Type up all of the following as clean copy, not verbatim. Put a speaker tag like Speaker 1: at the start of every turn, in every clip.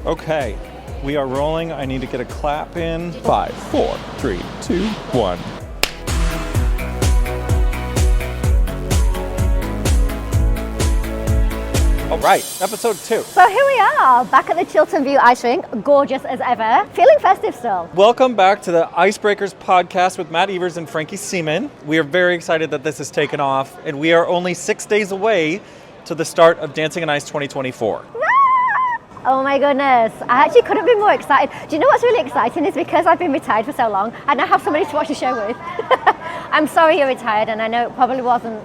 Speaker 1: Okay, we are rolling. I need to get a clap in. 5, 4, 3, 2, 1. All right, episode 2.
Speaker 2: So here we are, back at the Chiltern View Ice Rink, gorgeous as ever, feeling festive still.
Speaker 1: Welcome back to the Icebreakers podcast with Matt Evers and Frankie Seaman. We are very excited that this has taken off, and we are only 6 days away to the start of Dancing on Ice 2024.
Speaker 2: Oh my goodness, I actually couldn't be more excited. Do you know what's really exciting is because I've been retired for so long, I now have somebody to watch the show with. I'm sorry you're retired, and I know it probably wasn't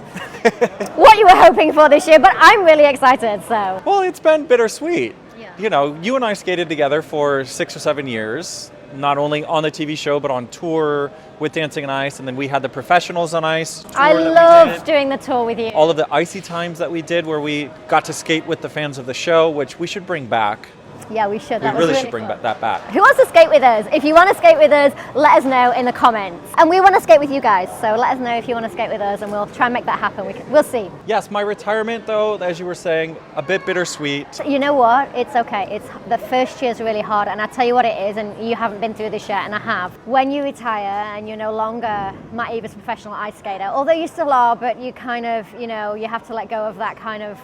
Speaker 2: what you were hoping for this year, but I'm really excited, so.
Speaker 1: Well, it's been bittersweet.
Speaker 2: Yeah.
Speaker 1: You know, you and I skated together for 6 or 7 years, not only on the TV show, but on tour with Dancing on Ice, and then we had the Professionals on Ice tour
Speaker 2: I loved doing the tour with you.
Speaker 1: all of the icy times that we did where we got to skate with the fans of the show, which we should bring back.
Speaker 2: Yeah, we should.
Speaker 1: We
Speaker 2: That was
Speaker 1: really should bring
Speaker 2: fun.
Speaker 1: that back.
Speaker 2: Who wants to skate with us? If you want to skate with us, let us know in the comments. And we want to skate with you guys, so let us know if you want to skate with us, and we'll try and make that happen. We'll see.
Speaker 1: Yes, my retirement, though, as you were saying, a bit bittersweet.
Speaker 2: You know what? It's okay. It's the first year's really hard, and I tell you what it is, and you haven't been through this yet, and I have. When you retire and you're no longer Matt Evers professional ice skater, although you still are, but you kind of, you have to let go of that kind of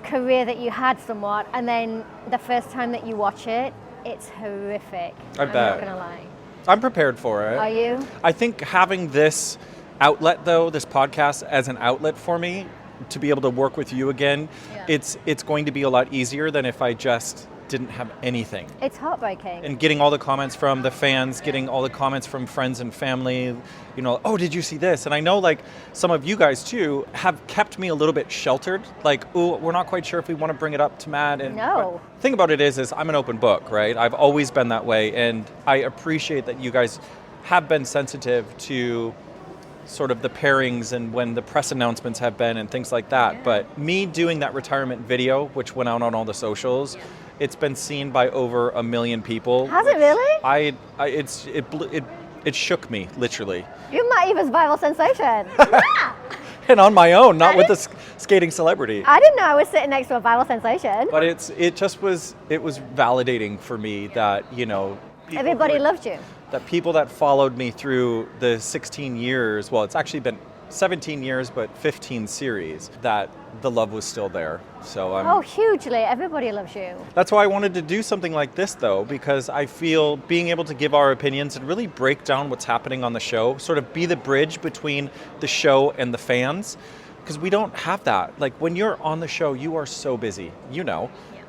Speaker 2: career that you had somewhat, and then the first time that you watch it, it's horrific.
Speaker 1: I
Speaker 2: I'm
Speaker 1: bet.
Speaker 2: not gonna lie.
Speaker 1: I'm prepared for it.
Speaker 2: Are you?
Speaker 1: I think having this outlet, though, this podcast as an outlet for me to be able to work with you again,
Speaker 2: Yeah.
Speaker 1: it's going to be a lot easier than if I just didn't have anything.
Speaker 2: It's heartbreaking.
Speaker 1: And getting all the comments from the fans, getting all the comments from friends and family, oh, did you see this? And I know like some of you guys too have kept me a little bit sheltered. Like, oh, we're not quite sure if we want to bring it up to Matt. And
Speaker 2: No.
Speaker 1: the thing about it is I'm an open book, right? I've always been that way. And I appreciate that you guys have been sensitive to sort of the pairings and when the press announcements have been and things like that.
Speaker 2: Yeah.
Speaker 1: But me doing that retirement video, which went out on all the socials, it's been seen by over 1 million people.
Speaker 2: Has it really?
Speaker 1: It shook me, literally.
Speaker 2: You're Matt Evers' viral sensation. Yeah.
Speaker 1: And on my own, not with the skating celebrity.
Speaker 2: I didn't know I was sitting next to a viral sensation.
Speaker 1: But it was validating for me that, people
Speaker 2: Everybody
Speaker 1: who-
Speaker 2: loved you.
Speaker 1: that people that followed me through the 16 years, well, it's actually been 17 years, but 15 series, that the love was still there. So
Speaker 2: Oh, hugely. Everybody loves you.
Speaker 1: that's why I wanted to do something like this, though, because I feel being able to give our opinions and really break down what's happening on the show, sort of be the bridge between the show and the fans, because we don't have that. Like, when you're on the show, you are so busy, You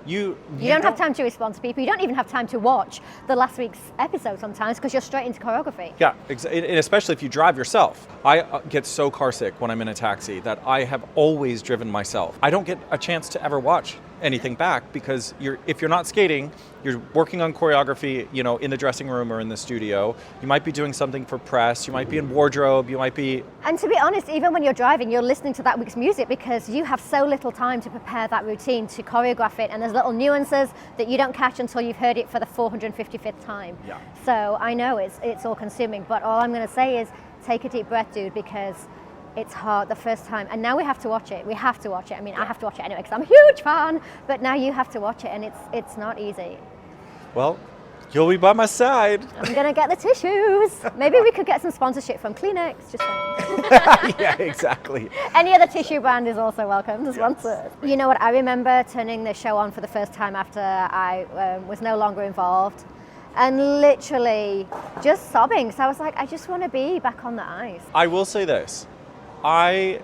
Speaker 2: You don't have time to respond to people. You don't even have time to watch the last week's episode sometimes because you're straight into choreography.
Speaker 1: Yeah, and especially if you drive yourself. I get so car sick when I'm in a taxi that I have always driven myself. I don't get a chance to ever watch anything back because if you're not skating, you're working on choreography, in the dressing room or in the studio. You might be doing something for press. You might be in wardrobe. You might be...
Speaker 2: And to be honest, even when you're driving, you're listening to that week's music because you have so little time to prepare that routine, to choreograph it, and there's little nuances that you don't catch until you've heard it for the 455th time.
Speaker 1: Yeah.
Speaker 2: So I know it's all consuming, but all I'm going to say is take a deep breath, dude, because it's hard the first time, and now we have to watch it. We have to watch it. I mean, I have to watch it anyway because I'm a huge fan, but now you have to watch it, and it's not easy.
Speaker 1: Well, you'll be by my side.
Speaker 2: I'm going to get the tissues. Maybe we could get some sponsorship from Kleenex, just saying.
Speaker 1: Yeah, exactly.
Speaker 2: Any other tissue brand is also welcome to sponsor. You know what, I remember turning the show on for the first time after I was no longer involved, and literally just sobbing. So I was like, I just want to be back on the ice.
Speaker 1: I will say this. I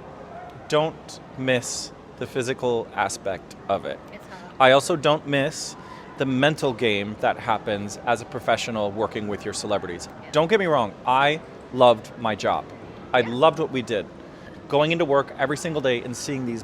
Speaker 1: don't miss the physical aspect of it.
Speaker 2: It's hard.
Speaker 1: I also don't miss the mental game that happens as a professional working with your celebrities. Don't get me wrong, I loved my job. I loved what we did. Going into work every single day and seeing these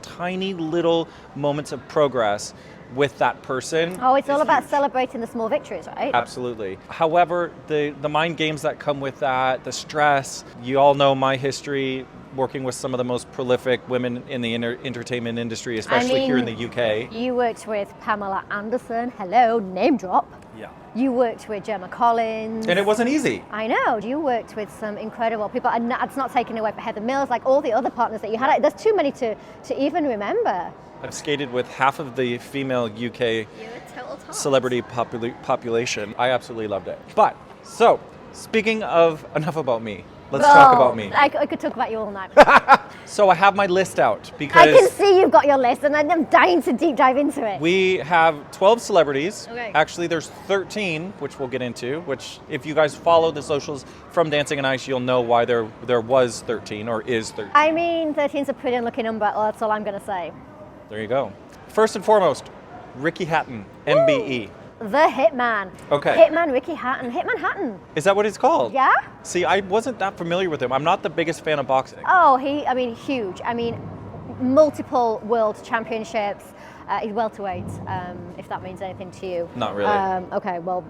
Speaker 1: tiny little moments of progress with that person.
Speaker 2: Oh, it's all
Speaker 1: is
Speaker 2: about
Speaker 1: huge.
Speaker 2: celebrating the small victories, right?
Speaker 1: Absolutely. However, the mind games that come with that, the stress, you all know my history working with some of the most prolific women in the entertainment industry, especially here in the UK.
Speaker 2: You worked with Pamela Anderson, hello, name drop.
Speaker 1: Yeah.
Speaker 2: You worked with Gemma Collins.
Speaker 1: And it wasn't easy.
Speaker 2: I know. You worked with some incredible people, and that's not taking away from Heather Mills, like all the other partners that you had. There's too many to even remember.
Speaker 1: I've skated with half of the female UK
Speaker 2: You're a total top.
Speaker 1: celebrity population. I absolutely loved it. But, so, speaking of enough about me, let's talk about me.
Speaker 2: I could talk about you all night.
Speaker 1: So I have my list out
Speaker 2: I can
Speaker 1: because
Speaker 2: see you've got your list, and I'm dying to deep dive into it.
Speaker 1: we have 12 celebrities.
Speaker 2: Okay.
Speaker 1: Actually, there's 13, which we'll get into, which if you guys follow the socials from Dancing on Ice, you'll know why there was 13 or is 13.
Speaker 2: I mean, 13's a pretty looking number, that's all I'm going to say.
Speaker 1: There you go. First and foremost, Ricky Hatton, MBE.
Speaker 2: The Hitman.
Speaker 1: Okay.
Speaker 2: Hitman Ricky Hatton. Hitman Hatton.
Speaker 1: Is that what it's called?
Speaker 2: Yeah?
Speaker 1: See, I wasn't that familiar with him. I'm not the biggest fan of boxing.
Speaker 2: Oh, huge. I mean, multiple world championships. He's welterweight, if that means anything to you.
Speaker 1: Not really.
Speaker 2: Okay, well,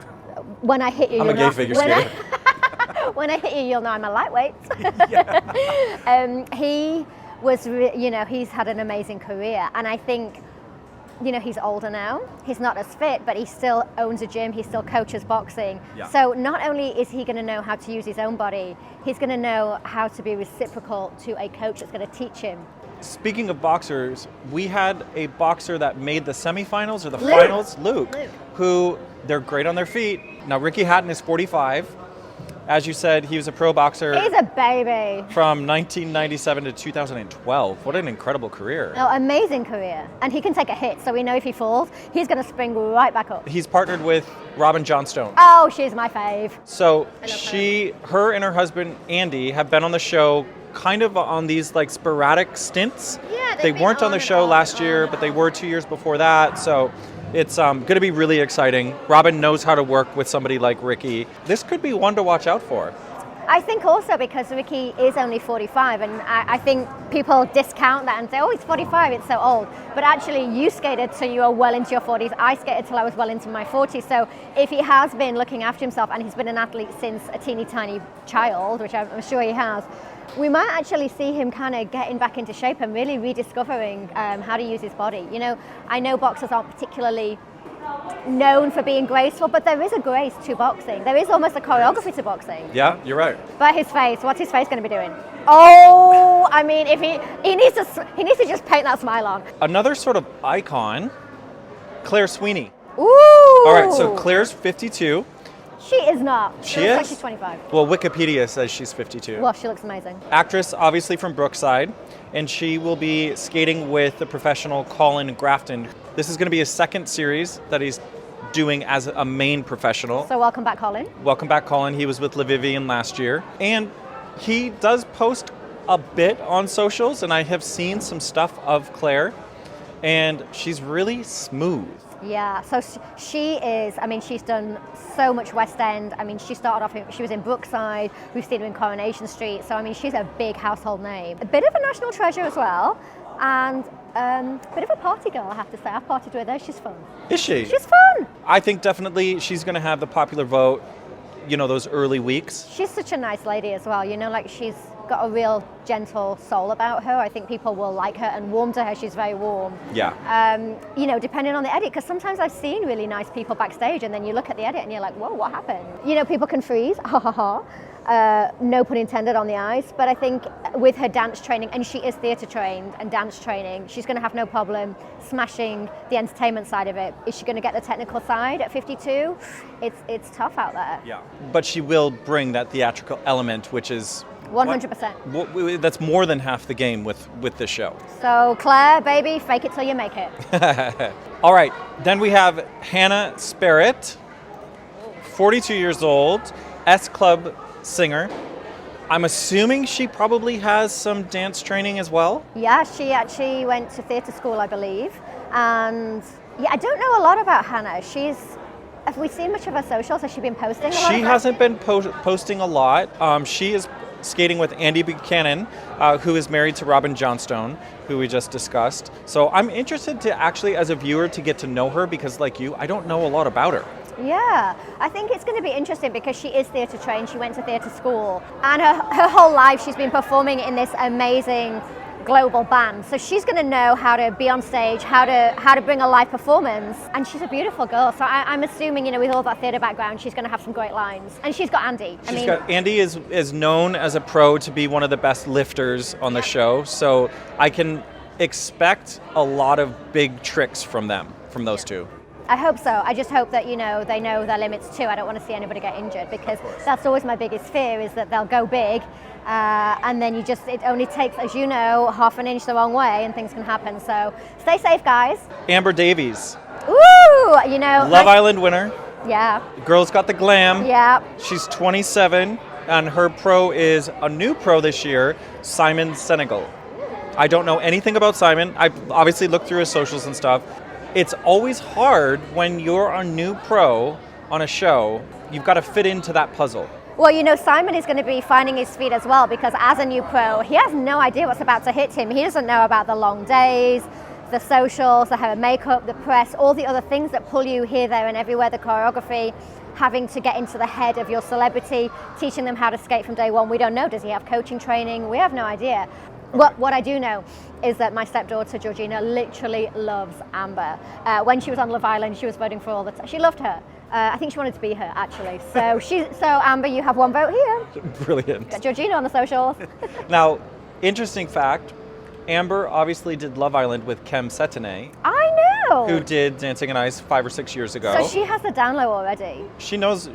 Speaker 2: when I hit you,
Speaker 1: I'm a
Speaker 2: you'll
Speaker 1: gay
Speaker 2: know-
Speaker 1: figure
Speaker 2: when I-
Speaker 1: skater.
Speaker 2: When I hit you, you'll know I'm a lightweight. He was, he's had an amazing career, and I think, he's older now. He's not as fit, but he still owns a gym. He still coaches boxing.
Speaker 1: Yeah.
Speaker 2: So not only is he going to know how to use his own body, he's going to know how to be reciprocal to a coach that's going to teach him.
Speaker 1: Speaking of boxers, we had a boxer that made the semifinals or the
Speaker 2: Luke.
Speaker 1: finals, Luke,
Speaker 2: Luke.
Speaker 1: who they're great on their feet. Now, Ricky Hatton is 45. As you said, he was a pro boxer
Speaker 2: He's a baby.
Speaker 1: from 1997 to 2012. What an incredible career.
Speaker 2: Oh, amazing career. And he can take a hit, so we know if he falls, he's going to spring right back up.
Speaker 1: He's partnered with Robin Johnstone.
Speaker 2: Oh, she's my fave.
Speaker 1: So
Speaker 2: love
Speaker 1: her and her husband Andy have been on the show kind of on these like sporadic stints.
Speaker 2: Yeah,
Speaker 1: they
Speaker 2: they've been
Speaker 1: weren't on the
Speaker 2: on and
Speaker 1: show
Speaker 2: off
Speaker 1: last
Speaker 2: and
Speaker 1: year,
Speaker 2: on
Speaker 1: but
Speaker 2: and
Speaker 1: they
Speaker 2: off.
Speaker 1: were 2 years before that. So it's going to be really exciting. Robin knows how to work with somebody like Ricky. This could be one to watch out for.
Speaker 2: I think also because Ricky is only 45, and I think people discount that and say, oh, he's 45, it's so old. But actually, you skated till you were well into your 40s. I skated till I was well into my 40s. So if he has been looking after himself, and he's been an athlete since a teeny tiny child, which I'm sure he has, we might actually see him kind of getting back into shape and really rediscovering how to use his body. I know boxers aren't particularly known for being graceful, but there is a grace to boxing. There is almost a choreography to boxing.
Speaker 1: Yeah, you're right.
Speaker 2: But his face, what's his face going to be doing? Oh, I mean, if he needs to just paint that smile on.
Speaker 1: Another sort of icon, Claire Sweeney.
Speaker 2: Ooh.
Speaker 1: All right, so Claire's 52.
Speaker 2: She is not.
Speaker 1: She
Speaker 2: looks like
Speaker 1: is?
Speaker 2: she's 25.
Speaker 1: Well, Wikipedia says she's 52.
Speaker 2: Well, she looks amazing.
Speaker 1: Actress, obviously from Brookside, and she will be skating with the professional Colin Grafton. This is going to be his second series that he's doing as a main professional.
Speaker 2: So welcome back, Colin.
Speaker 1: Welcome back, Colin. He was with LaVivian last year. And he does post a bit on socials, and I have seen some stuff of Claire, and she's really smooth.
Speaker 2: Yeah, so she is, she's done so much West End. She started off, she was in Brookside, we've seen her in Coronation Street, so she's a big household name. A bit of a national treasure as well, and a bit of a party girl, I have to say. I've partied with her, she's fun.
Speaker 1: Is she?
Speaker 2: She's fun.
Speaker 1: I think definitely she's going to have the popular vote, those early weeks.
Speaker 2: She's such a nice lady as well, she's got a real gentle soul about her. I think people will like her and warm to her. She's very warm.
Speaker 1: Yeah.
Speaker 2: Depending on the edit, because sometimes I've seen really nice people backstage and then you look at the edit and you're like, whoa, what happened? People can freeze, ha ha ha. No pun intended on the ice, but I think with her dance training, and she is theatre trained and dance training, she's going to have no problem smashing the entertainment side of it. Is she going to get the technical side at 52? It's tough out there.
Speaker 1: Yeah. But she will bring that theatrical element, which is
Speaker 2: 100%.
Speaker 1: That's more than half the game with this show.
Speaker 2: So Claire, baby, fake it till you make it.
Speaker 1: All right, then we have Hannah Sparrett, 42 years old, S Club singer. I'm assuming she probably has some dance training as well.
Speaker 2: Yeah, she actually went to theatre school, I believe. And yeah, I don't know a lot about Hannah. Have we seen much of her socials? Has she been posting a lot?
Speaker 1: She hasn't been posting a lot. She is skating with Andy Buchanan, who is married to Robin Johnstone, who we just discussed. So I'm interested to actually, as a viewer, to get to know her because, like you, I don't know a lot about her.
Speaker 2: Yeah, I think it's going to be interesting because she is theatre trained. She went to theatre school, and her whole life she's been performing in this amazing global band. So she's going to know how to be on stage, how to bring a live performance, and she's a beautiful girl. So I'm assuming, with all that theatre background, she's going to have some great lines. And she's got Andy.
Speaker 1: Andy is known as a pro to be one of the best lifters on the show. So I can expect a lot of big tricks from those two.
Speaker 2: I hope so. I just hope that, they know their limits too. I don't want to see anybody get injured, because that's always my biggest fear, is that they'll go big and then it only takes, as you know, half an inch the wrong way and things can happen. So stay safe, guys.
Speaker 1: Amber Davies,
Speaker 2: Ooh,
Speaker 1: Love Island winner.
Speaker 2: Yeah.
Speaker 1: Girl's got the glam.
Speaker 2: Yeah.
Speaker 1: She's 27, and her pro is a new pro this year, Simon Senegal. I don't know anything about Simon. I obviously looked through his socials and stuff. It's always hard when you're a new pro on a show. You've got to fit into that puzzle.
Speaker 2: Well, Simon is going to be finding his feet as well, because as a new pro, he has no idea what's about to hit him. He doesn't know about the long days, the socials, the hair and makeup, the press, all the other things that pull you here, there and everywhere, the choreography, having to get into the head of your celebrity, teaching them how to skate from day one. We don't know. Does he have coaching training? We have no idea. What I do know is that my stepdaughter Georgina literally loves Amber. When she was on Love Island, she was voting for all the time. She loved her. I think she wanted to be her, actually. So Amber, you have one vote here.
Speaker 1: Brilliant.
Speaker 2: Got Georgina on the socials.
Speaker 1: Now, interesting fact, Amber obviously did Love Island with Kem Setene,
Speaker 2: I know.
Speaker 1: who did Dancing on Ice 5 or 6 years ago.
Speaker 2: So she has the down low already.
Speaker 1: She knows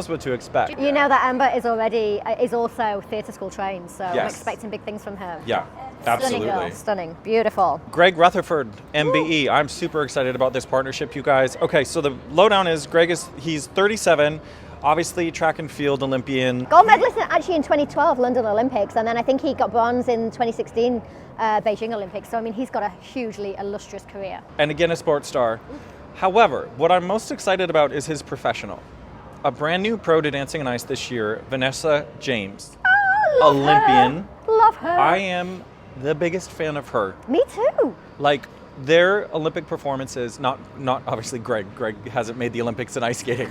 Speaker 1: what to expect.
Speaker 2: You know that Amber is also theatre school trained, so I'm
Speaker 1: Yes.
Speaker 2: expecting big things from her.
Speaker 1: Yeah,
Speaker 2: Stunning
Speaker 1: absolutely.
Speaker 2: girl, stunning, beautiful.
Speaker 1: Greg Rutherford, MBE. I'm super excited about this partnership, you guys. Okay, so the lowdown is he's 37, obviously track and field Olympian.
Speaker 2: Gold medalist actually in 2012 London Olympics, and then I think he got bronze in 2016 Beijing Olympics. So I mean, he's got a hugely illustrious career.
Speaker 1: And again, a sports star. However, what I'm most excited about is his professional. A brand new pro to Dancing on Ice this year, Vanessa James,
Speaker 2: Love
Speaker 1: Olympian.
Speaker 2: Her. Love her.
Speaker 1: I am the biggest fan of her.
Speaker 2: Me too.
Speaker 1: Like, their Olympic performances, not obviously Greg hasn't made the Olympics in ice skating,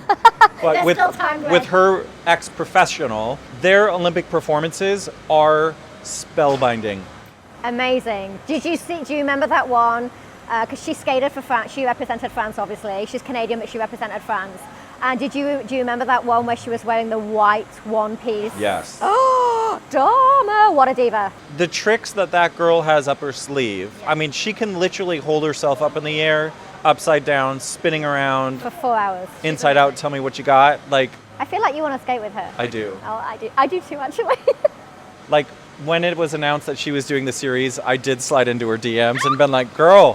Speaker 1: but with her ex-professional, their Olympic performances are spellbinding.
Speaker 2: Amazing. Do you remember that one? Because she skated for France, she represented France obviously. She's Canadian, but she represented France. And do you remember that one where she was wearing the white one piece?
Speaker 1: Yes.
Speaker 2: Oh, Dharma, what a diva.
Speaker 1: The tricks that girl has up her sleeve, I mean, she can literally hold herself up in the air, upside down, spinning around.
Speaker 2: For 4 hours.
Speaker 1: Inside out, tell me what you got. Like,
Speaker 2: I feel like you want to skate with her.
Speaker 1: I do.
Speaker 2: Oh, I do too, actually.
Speaker 1: Like, when it was announced that she was doing the series, I did slide into her DMs and been like, girl,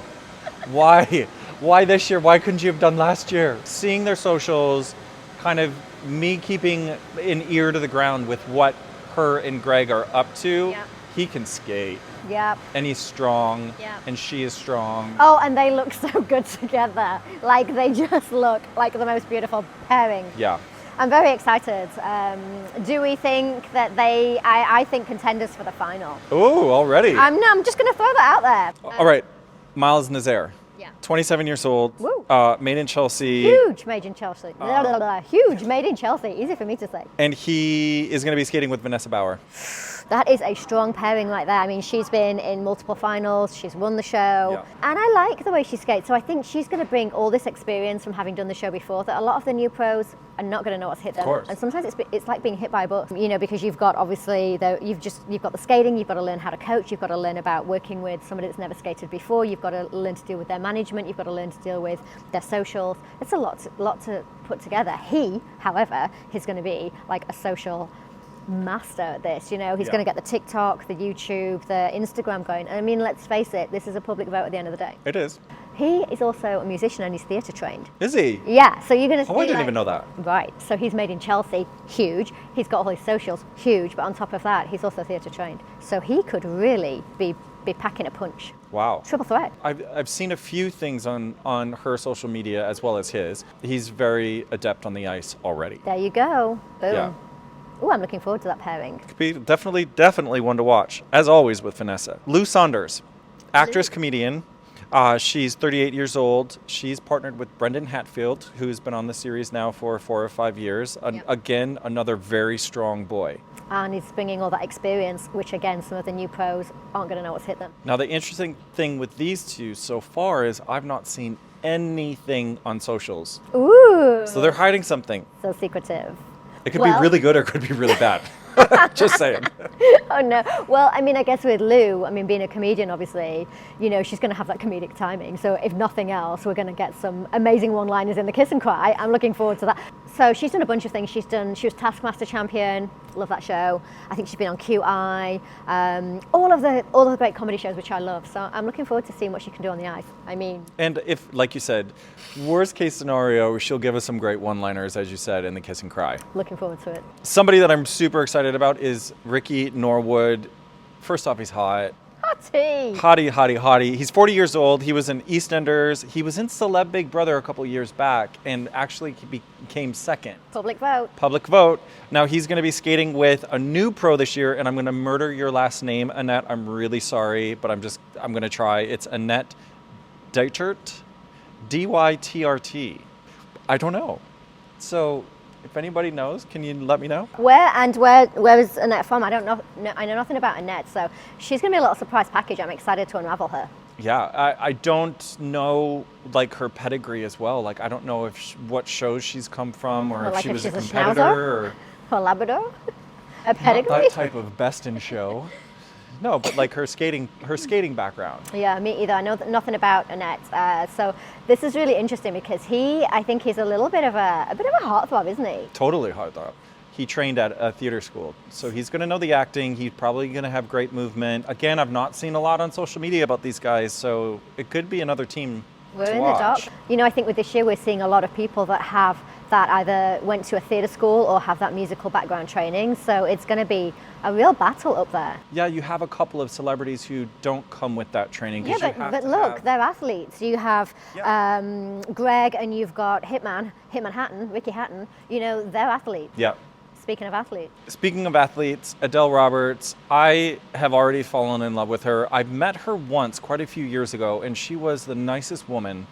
Speaker 1: why? Why this year? Why couldn't you have done last year? Seeing their socials, kind of me keeping an ear to the ground with what her and Greg are up to.
Speaker 2: Yeah.
Speaker 1: He can skate.
Speaker 2: Yep.
Speaker 1: And he's strong.
Speaker 2: Yeah.
Speaker 1: And she is strong.
Speaker 2: Oh, and they look so good together. Like, they just look like the most beautiful pairing.
Speaker 1: Yeah.
Speaker 2: I'm very excited. Do we think that I think contenders for the final.
Speaker 1: Oh, already.
Speaker 2: I'm just going to throw that out there.
Speaker 1: All right. Miles Nazaire.
Speaker 2: Yeah.
Speaker 1: 27 years old.
Speaker 2: Woo.
Speaker 1: Made in Chelsea.
Speaker 2: Huge made in Chelsea. Blah, blah, blah. Huge made in Chelsea. Easy for me to say.
Speaker 1: And he is going to be skating with Vanessa Bauer.
Speaker 2: That is a strong pairing right there. I mean, she's been in multiple finals, she's won the show,
Speaker 1: Yeah.
Speaker 2: and I like the way she skates. So I think she's going to bring all this experience from having done the show before that a lot of the new pros are not going to know what's hit them.
Speaker 1: Of course.
Speaker 2: And sometimes it's like being hit by a bus, because you've got obviously you've got the skating, you've got to learn how to coach, you've got to learn about working with somebody that's never skated before, you've got to learn to deal with their management, you've got to learn to deal with their socials. It's a lot to put together. He, however, is going to be like a social master at this. He's going to get the TikTok, the YouTube, the Instagram going. I mean, let's face it, this is a public vote at the end of the day.
Speaker 1: It is.
Speaker 2: He is also a musician and he's theatre trained.
Speaker 1: Is he?
Speaker 2: Yeah, so you're going to
Speaker 1: Oh, I didn't even know that.
Speaker 2: Right, so he's made in Chelsea, huge. He's got all his socials, huge, but on top of that, he's also theatre trained. So he could really be packing a punch.
Speaker 1: Wow.
Speaker 2: Triple threat.
Speaker 1: I've seen a few things on her social media as well as his. He's very adept on the ice already.
Speaker 2: There you go. Boom.
Speaker 1: Yeah.
Speaker 2: Oh, I'm looking forward to that pairing.
Speaker 1: Could be definitely one to watch, as always with Vanessa. Lou Saunders, actress, comedian. She's 38 years old. She's partnered with Brendan Hatfield, who's been on the series now for 4 or 5 years. Again, another very strong boy.
Speaker 2: And he's bringing all that experience, which again, some of the new pros aren't going to know what's hit them.
Speaker 1: Now, the interesting thing with these two so far is I've not seen anything on socials.
Speaker 2: Ooh.
Speaker 1: So they're hiding something.
Speaker 2: So secretive.
Speaker 1: It could be really good or it could be really bad. Just saying.
Speaker 2: Oh no. Well, I mean, I guess with Lou, I mean, being a comedian, obviously, you know, she's going to have that comedic timing. So if nothing else, we're going to get some amazing one-liners in the Kiss and Cry. I'm looking forward to that. So she's done a bunch of things. She was Taskmaster champion. Love that show. I think she's been on QI. All of the great comedy shows, which I love. So I'm looking forward to seeing what she can do on the ice. I mean,
Speaker 1: And if, like you said, worst case scenario, she'll give us some great one-liners, as you said, in the Kiss and Cry.
Speaker 2: looking forward to it.
Speaker 1: Somebody that I'm super excited about is Ricky Norwood. First off, he's hot.
Speaker 2: Hottie.
Speaker 1: Hottie, hottie, hottie. He's 40 years old. He was in EastEnders. He was in Celeb Big Brother a couple years back and actually he became second.
Speaker 2: Public vote.
Speaker 1: Public vote. Now he's going to be skating with a new pro this year, and I'm going to murder your last name, Annette. I'm really sorry, but I'm going to try. It's Annette Dytert. D-Y-T-R-T. I don't know. So if anybody knows, can you let me know?
Speaker 2: Where is Annette from? I don't know. No, I know nothing about Annette, so she's going to be a little surprise package. I'm excited to unravel her.
Speaker 1: Yeah, I don't know like her pedigree as well. Like I don't know if what shows she's come from, or if she was a competitor,
Speaker 2: or Labrador, a
Speaker 1: not
Speaker 2: pedigree.
Speaker 1: that type of best in show. No, but like her skating background.
Speaker 2: Yeah, me either. I know nothing about Annette, so this is really interesting because I think he's a little bit of a heartthrob, isn't he?
Speaker 1: Totally heartthrob. He trained at a theater school, so he's going to know the acting. He's probably going to have great movement. Again, I've not seen a lot on social media about these guys, so it could be another team.
Speaker 2: We're
Speaker 1: to
Speaker 2: in
Speaker 1: watch.
Speaker 2: the dark. You know, I think with this year we're seeing a lot of people that have that either went to a theatre school or have that musical background training. So it's going to be a real battle up there.
Speaker 1: Yeah, you have a couple of celebrities who don't come with that training.
Speaker 2: Yeah, but look, they're athletes. You have Greg and you've got Hitman Hatton, Ricky Hatton. You know, they're athletes.
Speaker 1: Yeah.
Speaker 2: Speaking of athletes.
Speaker 1: Speaking of athletes, Adele Roberts, I have already fallen in love with her. I've met her once quite a few years ago, and she was the nicest woman.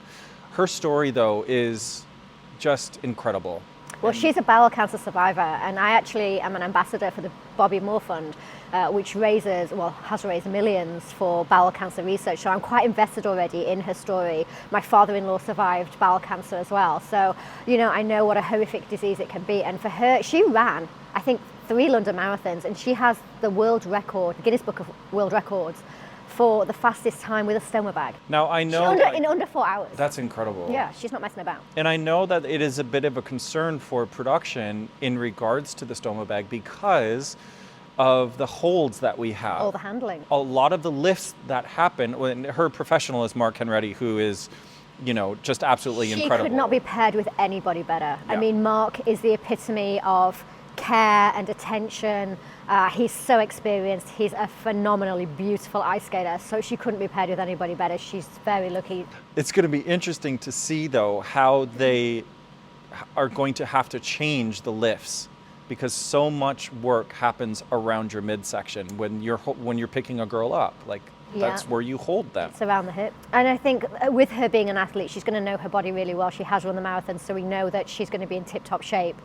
Speaker 1: Her story, though, is just incredible.
Speaker 2: Well, she's a bowel cancer survivor, and I actually am an ambassador for the Bobby Moore Fund, which has raised millions for bowel cancer research. So I'm quite invested already in her story. My father-in-law survived bowel cancer as well. So, you know, I know what a horrific disease it can be. And for her, she ran, I think, 3 London marathons, and she has the world record, the Guinness Book of World Records, for the fastest time with a stoma bag.
Speaker 1: Now, I know...
Speaker 2: in under 4 hours.
Speaker 1: That's incredible.
Speaker 2: Yeah, she's not messing about.
Speaker 1: And I know that it is a bit of a concern for production in regards to the stoma bag because of the holds that we have.
Speaker 2: All the handling.
Speaker 1: A lot of the lifts that happen, when her professional is Mark Henretti, who is, you know, just absolutely incredible.
Speaker 2: She could not be paired with anybody better.
Speaker 1: Yeah.
Speaker 2: I mean, Mark is the epitome of care and attention. He's so experienced. He's a phenomenally beautiful ice skater, so she couldn't be paired with anybody better. She's very lucky.
Speaker 1: It's going to be interesting to see, though, how they are going to have to change the lifts, because so much work happens around your midsection when you're picking a girl up. Like, that's where you hold them.
Speaker 2: It's around the hip. And I think with her being an athlete, she's going to know her body really well. She has run the marathon, so we know that she's going to be in tip-top shape.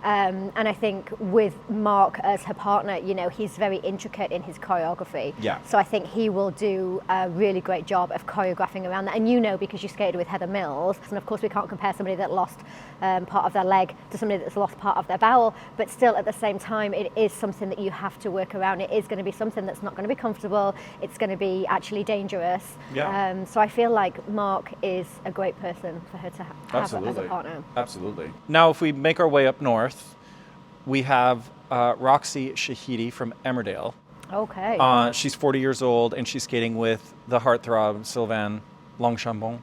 Speaker 2: And I think with Mark as her partner, you know, he's very intricate in his choreography.
Speaker 1: Yeah.
Speaker 2: So I think he will do a really great job of choreographing around that. And you know, because you skated with Heather Mills, and of course we can't compare somebody that lost part of their leg to somebody that's lost part of their bowel, but still at the same time, it is something that you have to work around. It is going to be something that's not going to be comfortable. It's going to be actually dangerous.
Speaker 1: Yeah.
Speaker 2: So I feel like Mark is a great person for her to have as a partner.
Speaker 1: Absolutely. Now, if we make our way up north, we have Roxy Shahidi from Emmerdale.
Speaker 2: Okay.
Speaker 1: She's 40 years old, and she's skating with the heartthrob Sylvain Longchambon.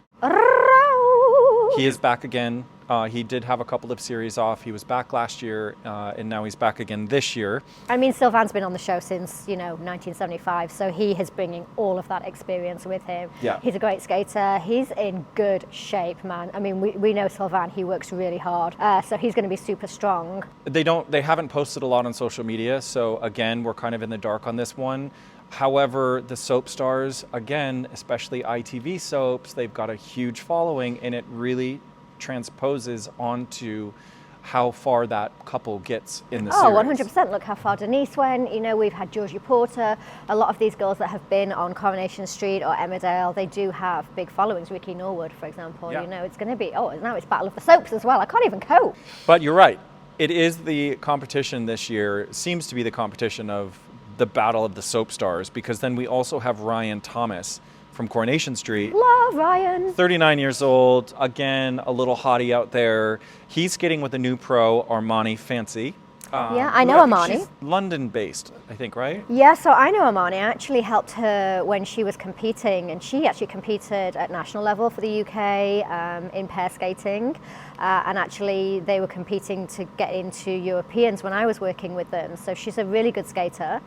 Speaker 1: He is back again. He did have a couple of series off. He was back last year, and now he's back again this year.
Speaker 2: I mean, Sylvain's been on the show since, 1975, so he is bringing all of that experience with him.
Speaker 1: Yeah.
Speaker 2: He's a great skater. He's in good shape, man. I mean, we know Sylvain. He works really hard, so he's going to be super strong.
Speaker 1: They haven't posted a lot on social media, so again, we're kind of in the dark on this one. However, the soap stars, again, especially ITV soaps, they've got a huge following, and it really transposes onto how far that couple gets in the series.
Speaker 2: 100%. Look how far Denise went. You know, we've had Georgie Porter. A lot of these girls that have been on Coronation Street or Emmerdale, they do have big followings. Ricky Norwood, for example.
Speaker 1: Yeah.
Speaker 2: You know, it's going to be, now it's Battle of the Soaps as well. I can't even cope.
Speaker 1: But you're right. It is the competition this year, seems to be the competition of the battle of the soap stars, because then we also have Ryan Thomas from Coronation Street.
Speaker 2: Love Ryan.
Speaker 1: 39 years old, again, a little hottie out there. He's skating with the new pro, Armani Fancy.
Speaker 2: Yeah, I know Armani.
Speaker 1: She's London-based, I think, right?
Speaker 2: Yeah, so I know Armani. I actually helped her when she was competing, and she actually competed at national level for the UK in pair skating. And actually, they were competing to get into Europeans when I was working with them. So she's a really good skater.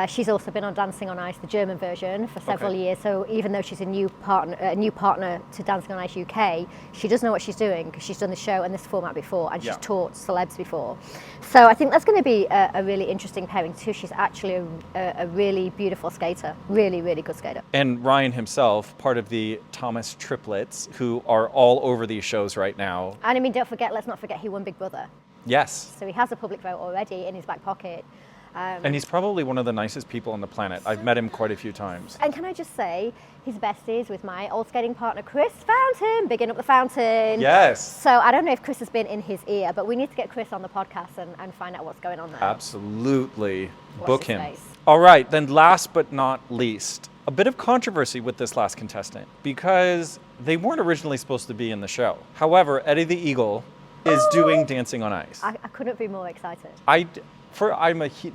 Speaker 2: She's also been on Dancing on Ice, the German version, for several years. So even though she's a new partner to Dancing on Ice UK, she does know what she's doing because she's done the show and this format before, and she's taught celebs before. So I think that's going to be a really interesting pairing too. She's actually a really beautiful skater, really, really good skater.
Speaker 1: And Ryan himself, part of the Thomas triplets, who are all over these shows right now.
Speaker 2: And I mean, let's not forget he won Big Brother.
Speaker 1: Yes.
Speaker 2: So he has a public vote already in his back pocket.
Speaker 1: And he's probably one of the nicest people on the planet. I've met him quite a few times.
Speaker 2: And can I just say, his besties with my old skating partner, Chris Fountain, bigging up the Fountain.
Speaker 1: Yes.
Speaker 2: So I don't know if Chris has been in his ear, but we need to get Chris on the podcast and find out what's going on there.
Speaker 1: Absolutely.
Speaker 2: Watch
Speaker 1: Book
Speaker 2: his
Speaker 1: him.
Speaker 2: face.
Speaker 1: All right, then last but not least, a bit of controversy with this last contestant because they weren't originally supposed to be in the show. However, Eddie the Eagle is doing Dancing on Ice.
Speaker 2: I couldn't be more excited.
Speaker 1: I'm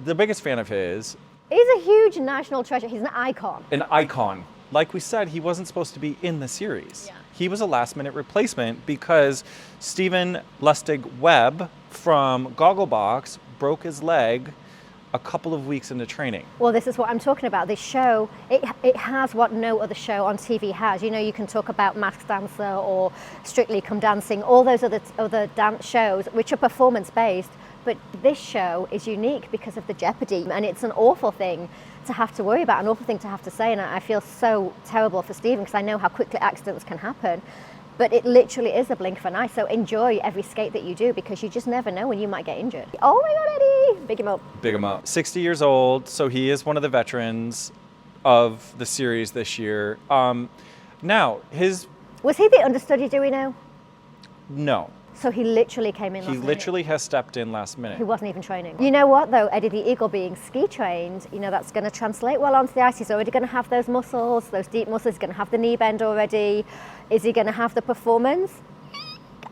Speaker 1: the biggest fan of his.
Speaker 2: He's a huge national treasure. He's an icon.
Speaker 1: An icon. Like we said, he wasn't supposed to be in the series.
Speaker 2: Yeah.
Speaker 1: He was a last-minute replacement because Stephen Lustig-Webb from Gogglebox broke his leg a couple of weeks into training.
Speaker 2: Well, this is what I'm talking about. This show, it has what no other show on TV has. You know, you can talk about Masked Dancer or Strictly Come Dancing, all those other dance shows, which are performance-based. But this show is unique because of the jeopardy, and it's an awful thing to have to worry about, an awful thing to have to say, and I feel so terrible for Stephen because I know how quickly accidents can happen. But it literally is a blink of an eye, so enjoy every skate that you do because you just never know when you might get injured. Oh my God, Eddie! Big him up.
Speaker 1: Big him up. 60 years old, so he is one of the veterans of the series this year. Now,
Speaker 2: Was he the understudy, do we know?
Speaker 1: No.
Speaker 2: So he literally came in last minute.
Speaker 1: He literally has stepped in last minute.
Speaker 2: He wasn't even training. You know what though, Eddie the Eagle being ski trained, you know, that's going to translate well onto the ice. He's already going to have those muscles, those deep muscles. He's going to have the knee bend already. Is he going to have the performance?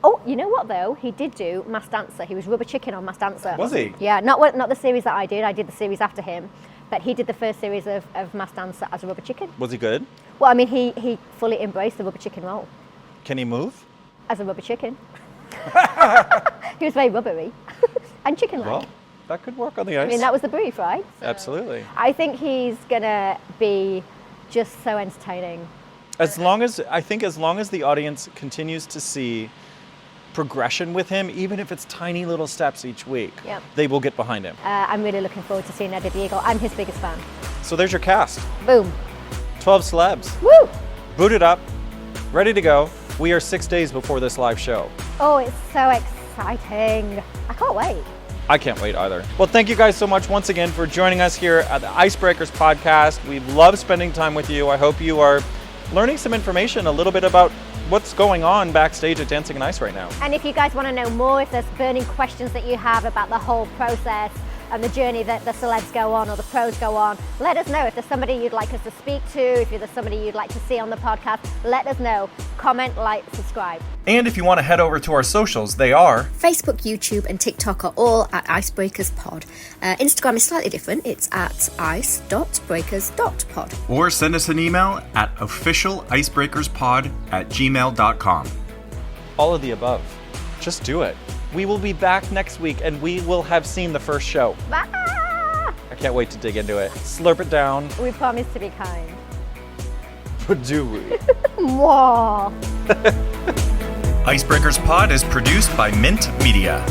Speaker 2: Oh, you know what though? He did do Masked Dancer. He was rubber chicken on Masked Dancer.
Speaker 1: Was he?
Speaker 2: Yeah, not the series that I did. I did the series after him. But he did the first series of Masked Dancer as a rubber chicken.
Speaker 1: Was he good?
Speaker 2: Well, I mean, he fully embraced the rubber chicken role.
Speaker 1: Can he move?
Speaker 2: As a rubber chicken. He was very rubbery and chicken-like.
Speaker 1: Well, that could work on the ice.
Speaker 2: I mean, that was the brief, right? So
Speaker 1: absolutely.
Speaker 2: I think he's gonna be just so entertaining.
Speaker 1: As long as the audience continues to see progression with him, even if it's tiny little steps each week, they will get behind him.
Speaker 2: I'm really looking forward to seeing Eddie the Eagle. I'm his biggest fan.
Speaker 1: So there's your cast.
Speaker 2: Boom.
Speaker 1: 12 celebs.
Speaker 2: Woo!
Speaker 1: Booted up, ready to go. We are 6 days before this live show.
Speaker 2: Oh, it's so exciting. I can't wait.
Speaker 1: I can't wait either. Well, thank you guys so much once again for joining us here at the Icebreakers podcast. We love spending time with you. I hope you are learning some information, a little bit about what's going on backstage at Dancing on Ice right now.
Speaker 2: And if you guys want to know more, if there's burning questions that you have about the whole process and the journey that the celebs go on or the pros go on, let us know. If there's somebody you'd like us to speak to, if there's somebody you'd like to see on the podcast, let us know. Comment, like, subscribe.
Speaker 1: And if you want to head over to our socials, they are
Speaker 3: Facebook, YouTube, and TikTok are all at Icebreakers Pod. Instagram is slightly different. It's at ice.breakers.pod.
Speaker 4: Or send us an email at officialicebreakerspod@gmail.com.
Speaker 1: all of the above. Just do it. We will be back next week and we will have seen the first show.
Speaker 2: Bye!
Speaker 1: I can't wait to dig into it. Slurp it down.
Speaker 2: We promise to be kind.
Speaker 1: But do we?
Speaker 2: Mwah!
Speaker 4: Icebreakers Pod is produced by Mint Media.